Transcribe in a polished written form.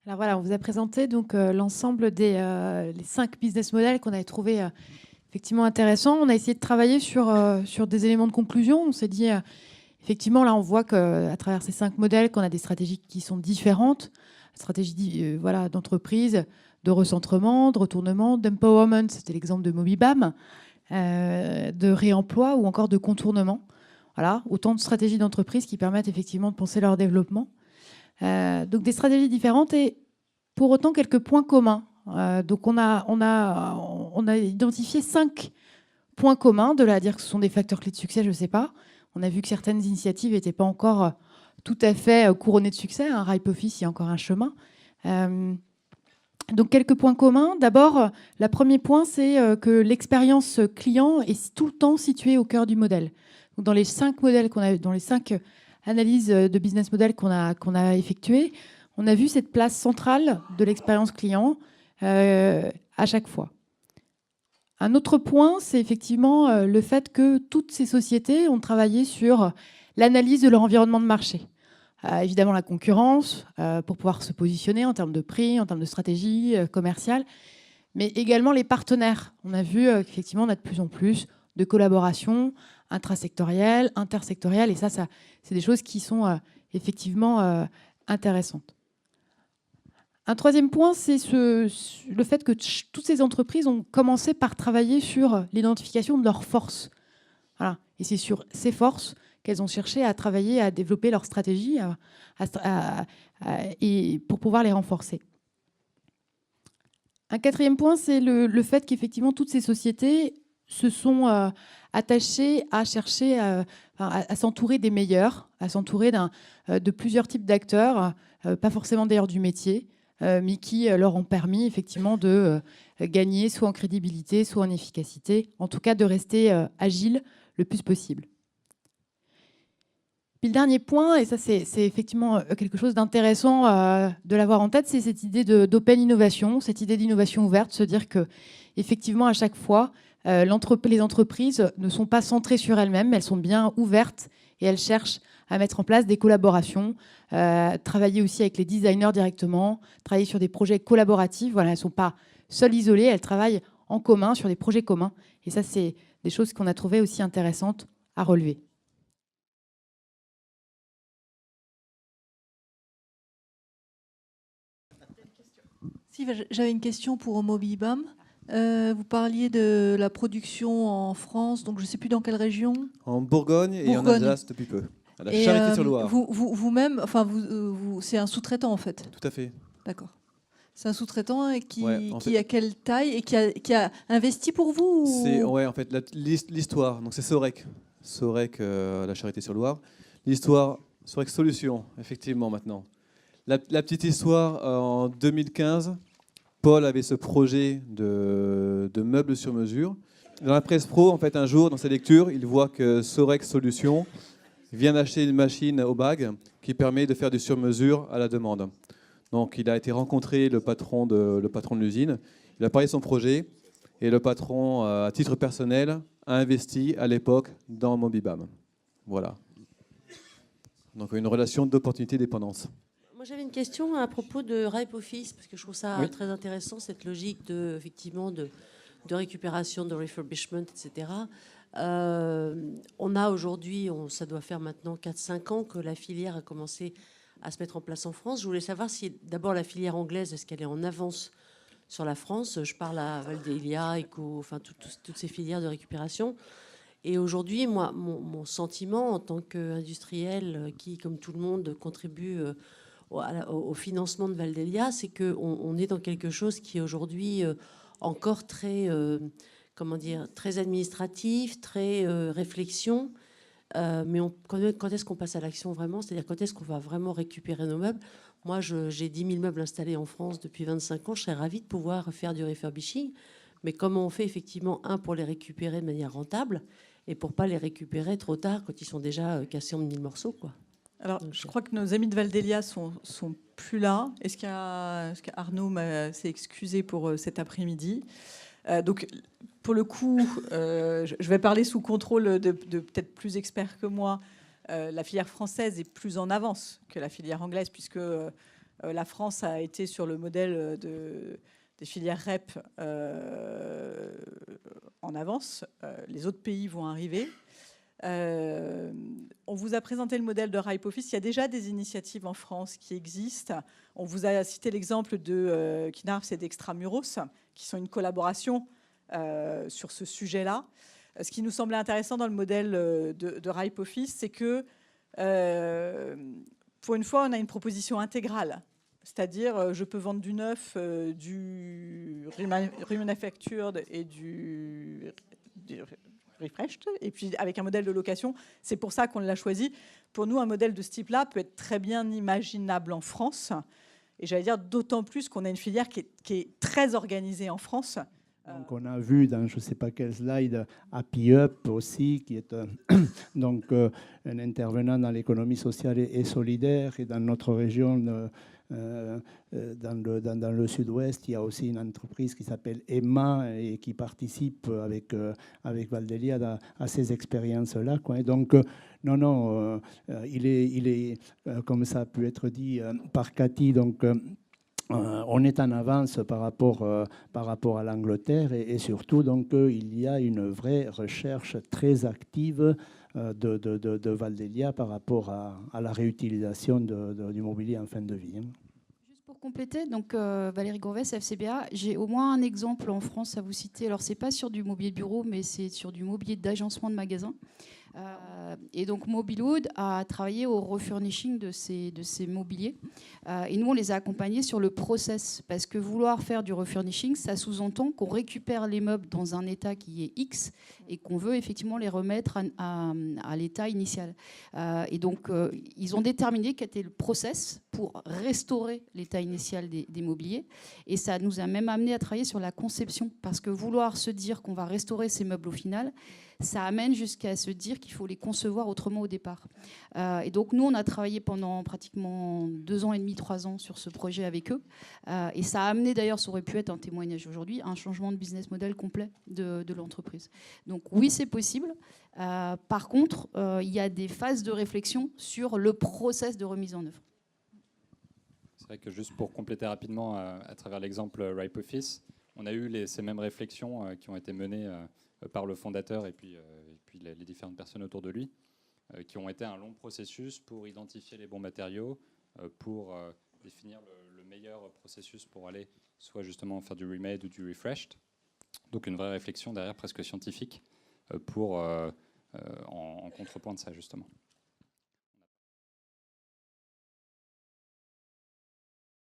Alors voilà, on vous a présenté donc l'ensemble des les 5 business models qu'on avait trouvé effectivement intéressants. On a essayé de travailler sur des éléments de conclusion. On s'est dit effectivement là on voit qu'à travers ces 5 modèles qu'on a des stratégies qui sont différentes, stratégies voilà d'entreprise, de recentrement, de retournement, d'empowerment, c'était l'exemple de Mobibam, de réemploi ou encore de contournement. Voilà, autant de stratégies d'entreprise qui permettent effectivement de penser leur développement. Donc des stratégies différentes et pour autant quelques points communs. Donc on a identifié 5 points communs. De là à dire que ce sont des facteurs clés de succès, je ne sais pas. On a vu que certaines initiatives n'étaient pas encore tout à fait couronnées de succès. Un Ripe Office, il y a encore un chemin. Donc quelques points communs. D'abord, le premier point, c'est que l'expérience client est tout le temps située au cœur du modèle. Donc dans les 5 modèles qu'on a, dans les 5 analyses de business model qu'on a effectuées, on a vu cette place centrale de l'expérience client à chaque fois. Un autre point, c'est effectivement le fait que toutes ces sociétés ont travaillé sur l'analyse de leur environnement de marché. Évidemment la concurrence pour pouvoir se positionner en termes de prix, en termes de stratégie commerciale, mais également les partenaires. On a vu qu'effectivement on a de plus en plus de collaborations intrasectorielles, intersectorielles, et ça c'est des choses qui sont effectivement intéressantes. Un troisième point, c'est le fait que toutes ces entreprises ont commencé par travailler sur l'identification de leurs forces. Voilà. Et c'est sur ces forces qu'elles ont cherché à travailler, à développer leur stratégie et pour pouvoir les renforcer. Un quatrième point, c'est le fait qu'effectivement toutes ces sociétés se sont attachées à chercher à s'entourer des meilleurs, à s'entourer de plusieurs types d'acteurs, pas forcément d'ailleurs du métier, mais qui leur ont permis effectivement de gagner soit en crédibilité, soit en efficacité, en tout cas de rester agile le plus possible. Puis le dernier point, et ça c'est effectivement quelque chose d'intéressant de l'avoir en tête, c'est cette idée d'open innovation, cette idée d'innovation ouverte, se dire que effectivement à chaque fois, les entreprises ne sont pas centrées sur elles-mêmes, elles sont bien ouvertes et elles cherchent à mettre en place des collaborations, travailler aussi avec les designers directement, travailler sur des projets collaboratifs. Voilà, elles ne sont pas seules isolées, elles travaillent en commun sur des projets communs. Et ça, c'est des choses qu'on a trouvées aussi intéressantes à relever. Si, j'avais une question pour Mobibam. Vous parliez de la production en France, donc je ne sais plus dans quelle région. En Bourgogne et en Alsace depuis peu, à la Charité-sur-Loire. Vous-même, enfin, c'est un sous-traitant en fait. Tout à fait. D'accord. C'est un sous-traitant qui fait, a quelle taille et qui a investi pour vous C'est en fait l'histoire. Donc c'est Sorec, la Charité-sur-Loire. L'histoire, Sorec Solutions, effectivement maintenant. La petite histoire, en 2015, Paul avait ce projet de meubles sur mesure. Dans la presse pro, en fait, un jour, dans sa lecture, il voit que Sorec Solutions vient d'acheter une machine au bag qui permet de faire du sur-mesure à la demande. Donc, il a été rencontrer le patron de l'usine. Il a parlé de son projet et le patron, à titre personnel, a investi à l'époque dans Mobibam. Voilà. Donc, une relation d'opportunité-dépendance. Moi, j'avais une question à propos de Ripe Office, parce que je trouve ça très intéressant, cette logique effectivement, de récupération, de refurbishment, etc. On a aujourd'hui, ça doit faire maintenant 4-5 ans que la filière a commencé à se mettre en place en France. Je voulais savoir si, d'abord, la filière anglaise, est-ce qu'elle est en avance sur la France? Je parle à Valdelia, Eco, enfin, toutes ces filières de récupération. Et aujourd'hui, moi, mon sentiment en tant qu'industriel qui, comme tout le monde, contribue au financement de Valdelia, c'est qu'on est dans quelque chose qui est aujourd'hui encore très, très administratif, très réflexion. Mais quand est-ce qu'on passe à l'action vraiment? C'est-à-dire quand est-ce qu'on va vraiment récupérer nos meubles? Moi, j'ai 10 000 meubles installés en France depuis 25 ans. Je serais ravie de pouvoir faire du refurbishing. Mais comment on fait effectivement, pour les récupérer de manière rentable et pour pas les récupérer trop tard quand ils sont déjà cassés en mille morceaux, quoi. Alors, je crois que nos amis de Valdelia sont plus là. Est-ce qu'Arnaud s'est excusé pour cet après-midi? Donc, pour le coup, je vais parler sous contrôle de peut-être plus experts que moi. La filière française est plus en avance que la filière anglaise, puisque La France a été sur le modèle des filières REP en avance. Les autres pays vont arriver. On vous a présenté le modèle de Ripe Office. Il y a déjà des initiatives en France qui existent. On vous a cité l'exemple de Kinarps et d'Extramuros, qui sont une collaboration sur ce sujet-là. Ce qui nous semblait intéressant dans le modèle de Ripe Office, c'est que pour une fois, on a une proposition intégrale. C'est-à-dire, je peux vendre du neuf, du remanufactured et du refreshed, et puis avec un modèle de location. C'est pour ça qu'on l'a choisi. Pour nous, un modèle de ce type-là peut être très bien imaginable en France. Et j'allais dire d'autant plus qu'on a une filière qui est très organisée en France. Donc on a vu dans je ne sais pas quel slide Happy Up aussi, qui est donc un intervenant dans l'économie sociale et solidaire. Et dans notre région, dans le sud-ouest, il y a aussi une entreprise qui s'appelle Emma et qui participe avec Valdelia à ces expériences-là, quoi. Et donc, il est comme ça a pu être dit par Cathy, donc on est en avance par rapport à l'Angleterre et surtout, donc, il y a une vraie recherche très active de Valdelia par rapport à la réutilisation du mobilier en fin de vie. Juste pour compléter, donc Valérie Gourvès, FCBA, j'ai au moins un exemple en France à vous citer. Alors, ce n'est pas sur du mobilier de bureau, mais c'est sur du mobilier d'agencement de magasins. Et donc Mobilwood a travaillé au refurnishing de ces mobiliers. Et nous, on les a accompagnés sur le process. Parce que vouloir faire du refurnishing, ça sous-entend qu'on récupère les meubles dans un état qui est X et qu'on veut effectivement les remettre à l'état initial. Et donc, ils ont déterminé quel était le process pour restaurer l'état initial des mobiliers. Et ça nous a même amené à travailler sur la conception. Parce que vouloir se dire qu'on va restaurer ces meubles au final, ça amène jusqu'à se dire qu'il faut les concevoir autrement au départ. Et donc, nous, on a travaillé pendant pratiquement 2 ans et demi, 3 ans sur ce projet avec eux. Et ça a amené, d'ailleurs, ça aurait pu être un témoignage aujourd'hui, un changement de business model complet de l'entreprise. Donc, oui, c'est possible. Par contre, il y a des phases de réflexion sur le process de remise en œuvre. C'est vrai que juste pour compléter rapidement, à travers l'exemple Ripe Office, on a eu ces mêmes réflexions qui ont été menées par le fondateur et puis les différentes personnes autour de lui, qui ont été un long processus pour identifier les bons matériaux, pour définir le meilleur processus pour aller soit justement faire du remade ou du refreshed. Donc une vraie réflexion derrière, presque scientifique, pour en contrepoint de ça justement.